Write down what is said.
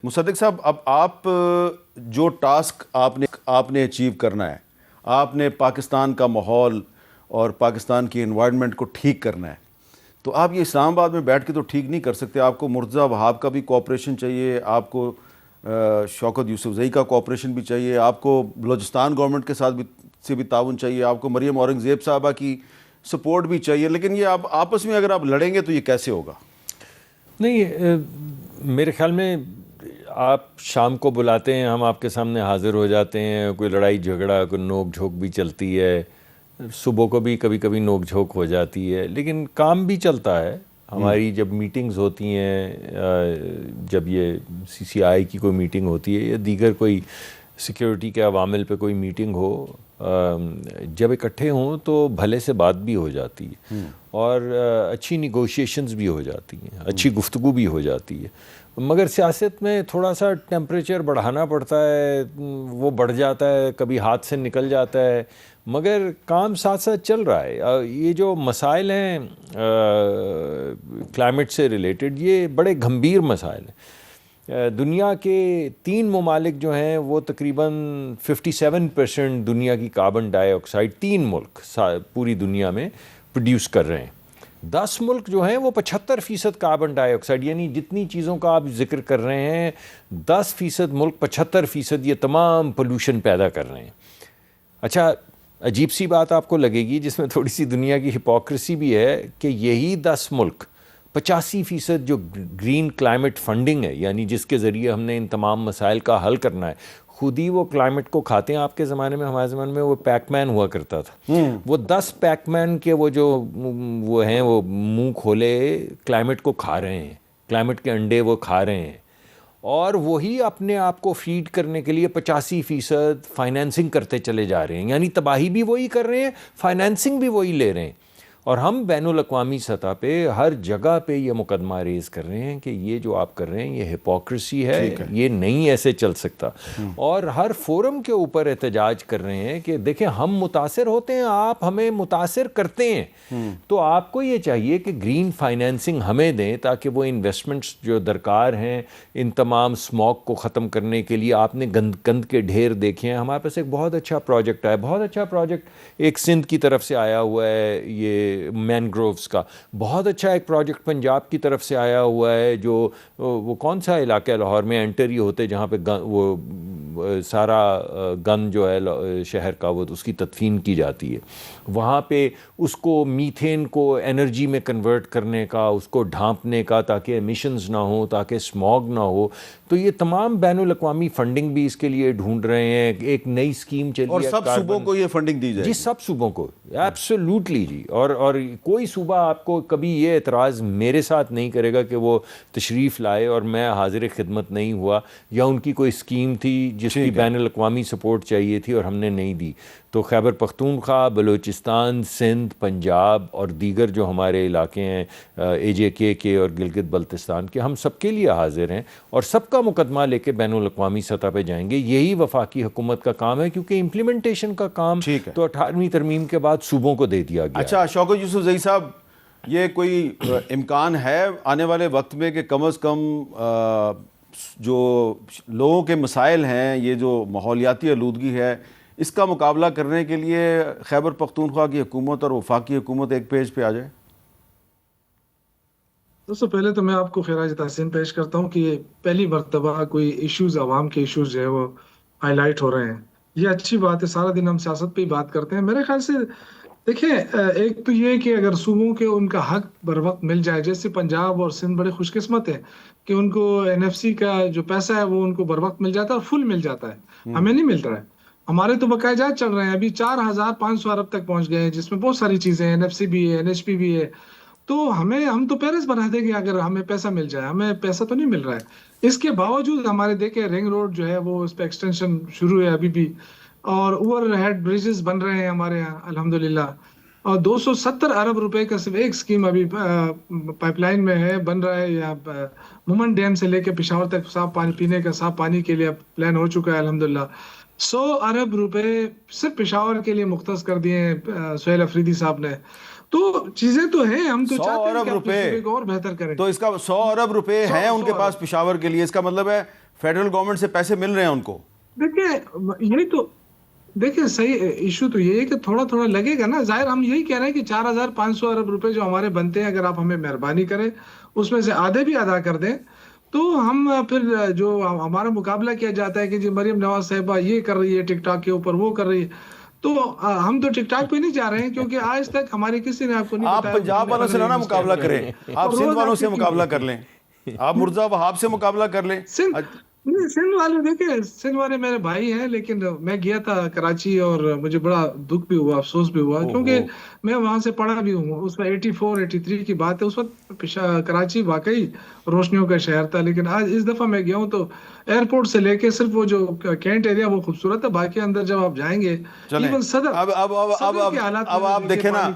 مصدق صاحب، اب آپ جو ٹاسک آپ نے اچیو کرنا ہے، آپ نے پاکستان کا ماحول اور پاکستان کی انوائرمنٹ کو ٹھیک کرنا ہے، تو آپ یہ اسلام آباد میں بیٹھ کے تو ٹھیک نہیں کر سکتے. آپ کو مرتضیٰ وہاب کا بھی کوآپریشن چاہیے، آپ کو شوکت یوسف زئی کا کوآپریشن بھی چاہیے، آپ کو بلوچستان گورنمنٹ کے ساتھ بھی تعاون چاہیے، آپ کو مریم اورنگزیب صاحبہ کی سپورٹ بھی چاہیے. لیکن یہ آپ آپس میں اگر آپ لڑیں گے تو یہ کیسے ہوگا؟ نہیں، میرے خیال میں آپ شام کو بلاتے ہیں، ہم آپ کے سامنے حاضر ہو جاتے ہیں، کوئی لڑائی جھگڑا، کوئی نوک جھوک بھی چلتی ہے، صبح کو بھی کبھی کبھی نوک جھوک ہو جاتی ہے، لیکن کام بھی چلتا ہے. ہماری جب میٹنگز ہوتی ہیں، جب یہ سی سی آئی کی کوئی میٹنگ ہوتی ہے یا دیگر کوئی سیکیورٹی کے عوامل پہ کوئی میٹنگ ہو، جب اکٹھے ہوں تو بھلے سے بات بھی ہو جاتی ہے اور اچھی نیگوشیشنز بھی ہو جاتی ہیں، اچھی گفتگو بھی ہو جاتی ہے. مگر سیاست میں تھوڑا سا ٹیمپریچر بڑھانا پڑتا ہے، وہ بڑھ جاتا ہے، کبھی ہاتھ سے نکل جاتا ہے، مگر کام ساتھ ساتھ چل رہا ہے. یہ جو مسائل ہیں کلائمیٹ سے ریلیٹڈ، یہ بڑے گھمبیر مسائل ہیں. دنیا کے 3 ممالک جو ہیں وہ تقریباً 57% دنیا کی کاربن ڈائی آکسائڈ 3 ملک پوری دنیا میں پروڈیوس کر رہے ہیں. 10 ملک جو ہیں وہ 75% کاربن ڈائی آکسائڈ، یعنی جتنی چیزوں کا آپ ذکر کر رہے ہیں 10% ملک 75% یہ تمام پولوشن پیدا کر رہے ہیں. اچھا، عجیب سی بات آپ کو لگے گی جس میں تھوڑی سی دنیا کی ہپوکریسی بھی ہے کہ یہی 10 ملک 85% جو گرین کلائمیٹ فنڈنگ ہے، یعنی جس کے ذریعے ہم نے ان تمام مسائل کا حل کرنا ہے، خود ہی وہ کلائمیٹ کو کھاتے ہیں. آپ کے زمانے میں، ہمارے زمانے میں وہ پیک مین ہوا کرتا تھا، وہ 10 پیک مین کے وہ ہیں وہ منہ کھولے کلائمیٹ کو کھا رہے ہیں، کلائمیٹ کے انڈے وہ کھا رہے ہیں، اور وہی اپنے آپ کو فیڈ کرنے کے لیے 85% فائنینسنگ کرتے چلے جا رہے ہیں. یعنی تباہی بھی وہی کر رہے ہیں، فائنینسنگ بھی وہی لے رہے ہیں. اور ہم بین الاقوامی سطح پہ ہر جگہ پہ یہ مقدمہ ریز کر رہے ہیں کہ یہ جو آپ کر رہے ہیں یہ ہپوکریسی ہے، یہ نہیں ایسے چل سکتا. اور ہر فورم کے اوپر احتجاج کر رہے ہیں کہ دیکھیں ہم متاثر ہوتے ہیں، آپ ہمیں متاثر کرتے ہیں، تو آپ کو یہ چاہیے کہ گرین فائنینسنگ ہمیں دیں تاکہ وہ انویسٹمنٹس جو درکار ہیں ان تمام اسموگ کو ختم کرنے کے لیے. آپ نے گند کے ڈھیر دیکھے ہیں. ہمارے پاس ایک بہت اچھا پروجیکٹ ہے، بہت اچھا پروجیکٹ ایک سندھ کی طرف سے آیا ہوا ہے، یہ مینگرووز کا. بہت اچھا ایک پروجیکٹ پنجاب کی طرف سے آیا ہوا ہے، جو وہ کون سا علاقہ ہے لاہور میں انٹر ہی ہوتے جہاں پہ وہ سارا گن جو ہے شہر کا وہ اس کی تدفین کی جاتی ہے. وہاں پہ اس کو میتھین کو انرجی میں کنورٹ کرنے کا، اس کو ڈھانپنے کا تاکہ ایمیشنز نہ ہوں، تاکہ اسموگ نہ ہو. تو یہ تمام بین الاقوامی فنڈنگ بھی اس کے لیے ڈھونڈ رہے ہیں. ایک نئی اسکیم چلی ہے، اور سب صوبوں کو یہ فنڈنگ دی جائے جی، سب صوبوں کو ایبسولوٹلی جی. اور کوئی صوبہ آپ کو کبھی یہ اعتراض میرے ساتھ نہیں کرے گا کہ وہ تشریف لائے اور میں حاضر خدمت نہیں ہوا، یا ان کی کوئی اسکیم تھی جس کی بین الاقوامی سپورٹ چاہیے تھی اور ہم نے نہیں دی. تو خیبر پختونخوا، بلوچستان، سندھ، پنجاب اور دیگر جو ہمارے علاقے ہیں اے جے کے اور گلگت بلتستان کے، ہم سب کے لیے حاضر ہیں اور سب کا مقدمہ لے کے بین الاقوامی سطح پہ جائیں گے. یہی وفاقی حکومت کا کام ہے، کیونکہ امپلیمنٹیشن کا کام تو 18ویں ترمیم کے بعد صوبوں کو دے دیا گیا. اچھا شوکت یوسف زئی صاحب، یہ کوئی امکان ہے آنے والے وقت میں کہ کم از کم جو لوگوں کے مسائل ہیں، یہ جو ماحولیاتی آلودگی ہے، اس کا مقابلہ کرنے کے لیے خیبر پختونخوا کی حکومت اور وفاقی حکومت ایک پیج پہ آ جائے؟ دوستو، پہلے تو میں آپ کو خراج تحسین پیش کرتا ہوں کہ پہلی مرتبہ کوئی ایشوز، عوام کے ایشوز جو ہے وہ ہائی لائٹ ہو رہے ہیں. یہ اچھی بات ہے. سارا دن ہم سیاست پہ ہی بات کرتے ہیں. میرے خیال سے دیکھیں، ایک تو یہ کہ اگر صوبوں کے ان کا حق بر وقت مل جائے، جیسے پنجاب اور سندھ بڑے خوش قسمت ہیں کہ ان کو NFC کا جو پیسہ ہے وہ ان کو بر وقت مل جاتا ہے اور فل مل جاتا ہے. ہمیں نہیں مل رہا ہے. ہمارے تو بقایا جات چل رہے ہیں. ابھی 4500 ارب تک پہنچ گئے ہیں، جس میں بہت ساری چیزیں ہیں، NFC بھی ہے، NHP بھی ہے. تو ہم تو پیرس بنا دیں گے اگر ہمیں پیسہ مل جائے. ہمیں پیسہ تو نہیں مل رہا ہے. اس کے باوجود ہمارے دیکھیں رنگ روڈ جو ہے وہ اس پہ ایکسٹینشن شروع ہے ابھی بھی، اور اوور ہیڈ بریجز بن رہے ہیں ہمارے یہاں الحمدللہ. اور 270 ارب روپے کا صرف ایک اسکیم ابھی پائپ لائن میں ہے، بن رہا ہے. یا مومن ڈیم سے لے کے پشاور تک صاف پانی پینے کا، صاف پانی کے لیے پلان ہو چکا ہے الحمدللہ. 100 ارب روپے صرف پشاور کے لیے مختص کر دیے ہیں سہیل افریدی صاحب نے. تو چیزیں تو ہیں، ہم تو چاہتے ہیں کہ اپنے صوبے کو اور بہتر کریں. تو اس کا 100 ارب روپے ہیں ان کے پاس پشاور کے لیے. اس کا مطلب ہے فیڈرل گورنمنٹ سے پیسے مل رہے ہیں ان کو. دیکھیں یہی تو دیکھیں صحیح ایشو تو یہ ہے کہ تھوڑا تھوڑا لگے گا نا. ظاہر ہم یہی کہہ رہے ہیں کہ 4,500 ارب روپے جو ہمارے بنتے ہیں اگر آپ ہمیں مہربانی کریں اس میں سے آدھے بھی ادا کر دیں تو ہم پھر جو ہمارا مقابلہ کیا جاتا ہے کہ جی مریم نواز صاحبہ یہ کر رہی ہے ٹک ٹاک کے اوپر وہ کر رہی ہے تو ہم تو ٹک ٹاک پہ نہیں جا رہے ہیں کیونکہ آج تک ہماری کسی نے آپ کو نہیں آپ بتایا. پنجاب والوں سے نہ مقابلہ کریں, آپ سندھ والوں سے مقابلہ کر لیں, آپ مرزا وہاب سے مقابلہ کر لیں. سندھ والے دیکھیں سندھ والے میرے بھائی ہیں لیکن میں گیا تھا کراچی اور مجھے بڑا دکھ بھی ہوا افسوس بھی ہوا کیونکہ میں وہاں سے پڑھا بھی ہوں. اس میں 84-83 کی بات ہے. اس وقت کراچی واقعی روشنیوں کا شہر تھا لیکن آج اس دفعہ میں گیا ہوں تو ایئرپورٹ سے لے کے صرف وہ جو کینٹ ایریا وہ خوبصورت ہے, باقی اندر جب آپ جائیں گے چلیں ایون صدر اب آپ دیکھیں نا